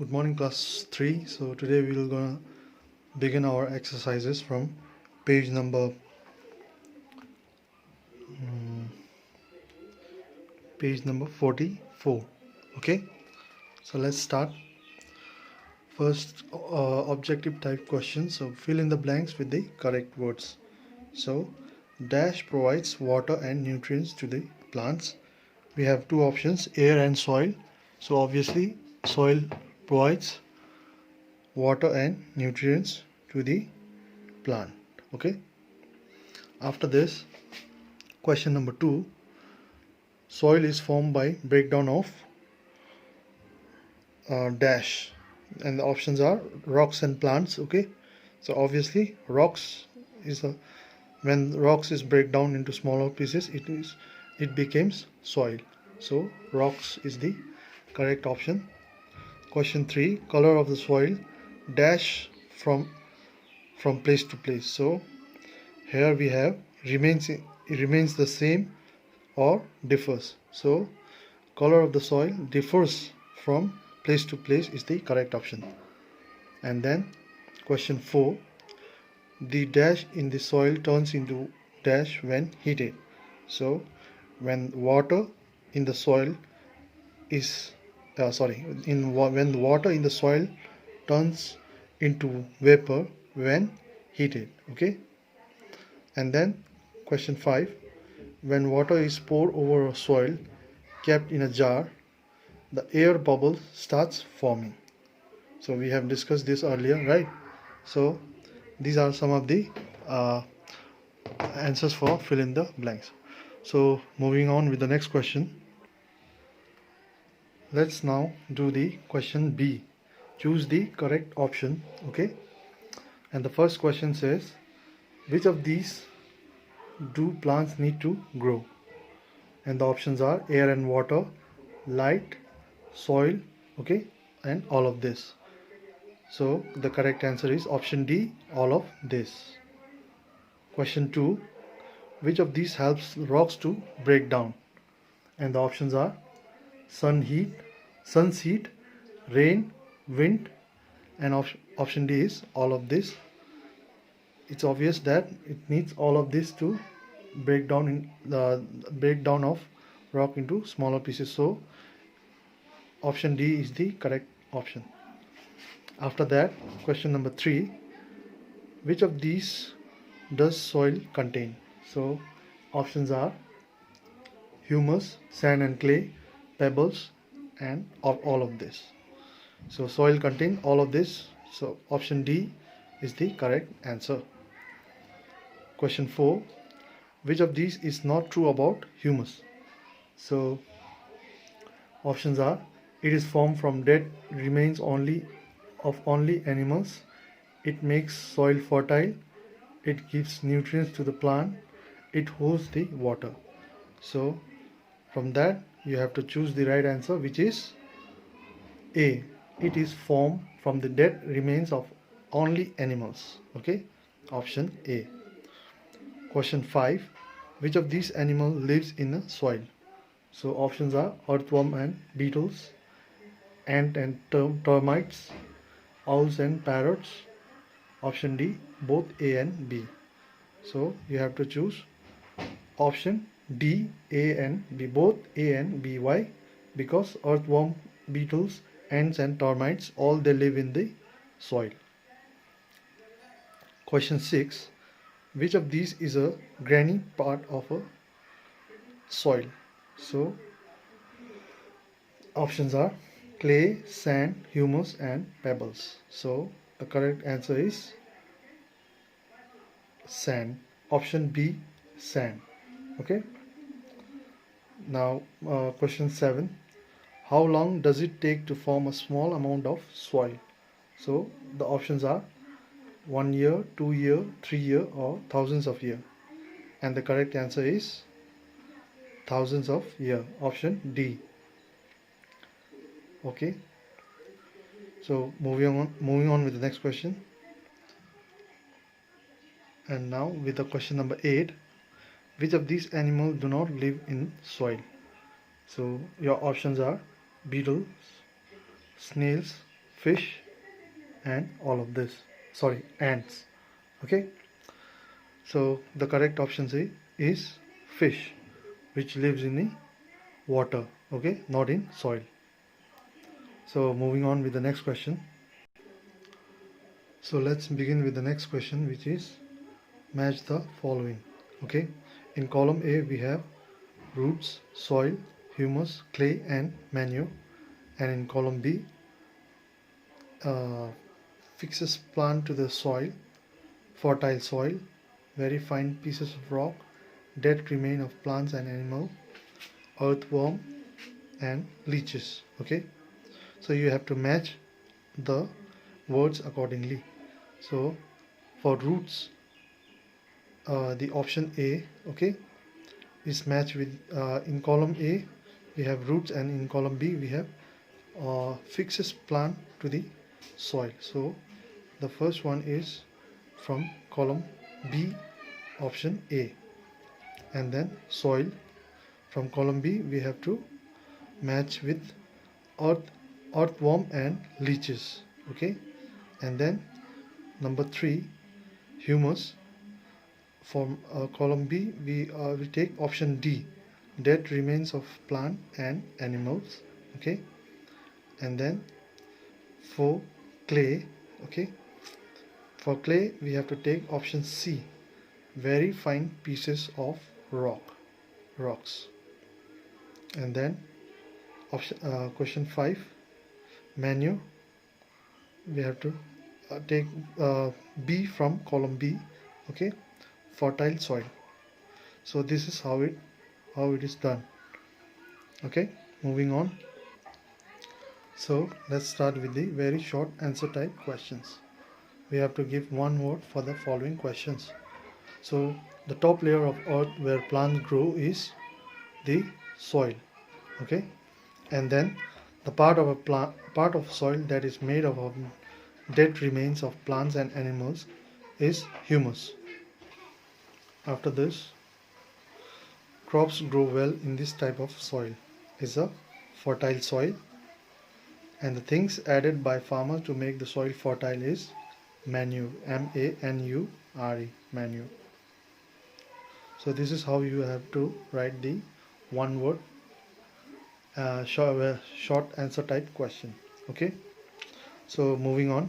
Good morning, class 3. So today we will gonna begin our exercises from page number 44. Okay, so let's start. First, objective type questions. So fill in the blanks with the correct words. So dash provides water and nutrients to the plants. We have two options, air and soil. So obviously soil provides water and nutrients to the plant. Okay, after this, question number 2, soil is formed by breakdown of dash, and the options are rocks and plants. Okay, so obviously rocks is a, when rocks is break down into smaller pieces, it becomes soil. So rocks is the correct option. Question 3, color of the soil dash from place to place. So here we have remains the same or differs. So color of the soil differs from place to place is the correct option. And then question 4, the dash in the soil turns into dash when heated. So when water in the soil is when the water in the soil turns into vapor when heated. Okay, and then question 5, when water is poured over a soil kept in a jar, the air bubble starts forming. So we have discussed this earlier, right? So these are some of the uh, answers for fill in the blanks. So moving on with the next question, let's now do the question B. Choose the correct option. Okay, and the first question says, which of these do plants need to grow? And the options are air and water, light, soil, okay, and all of this. So the correct answer is option D, all of this. Question 2, which of these helps rocks to break down? And the options are sun's heat, rain, wind, and option D is all of this. It's obvious that it needs all of this to break down in the breakdown of rock into smaller pieces. So option D is the correct option. After that, question number 3, which of these does soil contain? So options are humus, sand and clay, pebbles, and all of this. So soil contain all of this. So option D is the correct answer. Question 4, which of these is not true about humus? So options are, it is formed from dead remains only animals, it makes soil fertile, it gives nutrients to the plant, it holds the water. So from that you have to choose the right answer, which is A. It is formed from the dead remains of only animals. Okay, option A. Question 5, which of these animals lives in a soil? So options are earthworm and beetles, ant and termites, owls and parrots. Option D, both A and B. So you have to choose option D, A and B, both A and B. Why? Because earthworm, beetles, ants and termites, all they live in the soil. Question 6, which of these is a grainy part of a soil? So options are clay, sand, humus and pebbles. So the correct answer is sand. Option B, sand. Okay, now question 7, how long does it take to form a small amount of soil? So the options are 1 year, 2 year, 3 year or thousands of year, and the correct answer is thousands of year, option D. Okay, so moving on with the next question, and now with the question number 8, which of these animals do not live in soil? So your options are beetles, snails, fish, and all of this. Sorry, ants. Okay, so the correct option C is fish, which lives in the water. Okay, not in soil. So moving on with the next question. So let's begin with the next question, which is match the following. Okay, in column A we have roots, soil, humus, clay, and manure, and in column B uh, fixes plant to the soil, fertile soil, very fine pieces of rock, dead remain of plants and animal, earthworm, and leeches. Okay, so you have to match the words accordingly. So for roots, the option A, okay, is matched with in column A we have roots, and in column B we have fixes plant to the soil. So the first one is from column B, option A. And then soil, from column B we have to match with earthworm and leeches. Okay, and then number 3, humus, from column B we take option D, dead remains of plant and animals. Okay, and then for clay, okay, for clay we have to take option C, very fine pieces of rocks. And then question 5, manure, we have to take B from column B. Okay, fertile soil. So this is how it is done. Okay, moving on. So let's start with the very short answer type questions. We have to give one word for the following questions. So the top layer of earth where plants grow is the soil. Okay, and then the part of soil that is made up of dead remains of plants and animals is humus. After this, crops grow well in this type of soil is a fertile soil, and the things added by farmers to make the soil fertile is manure, manure, manure. So this is how you have to write the one word short answer type question. Okay, so moving on.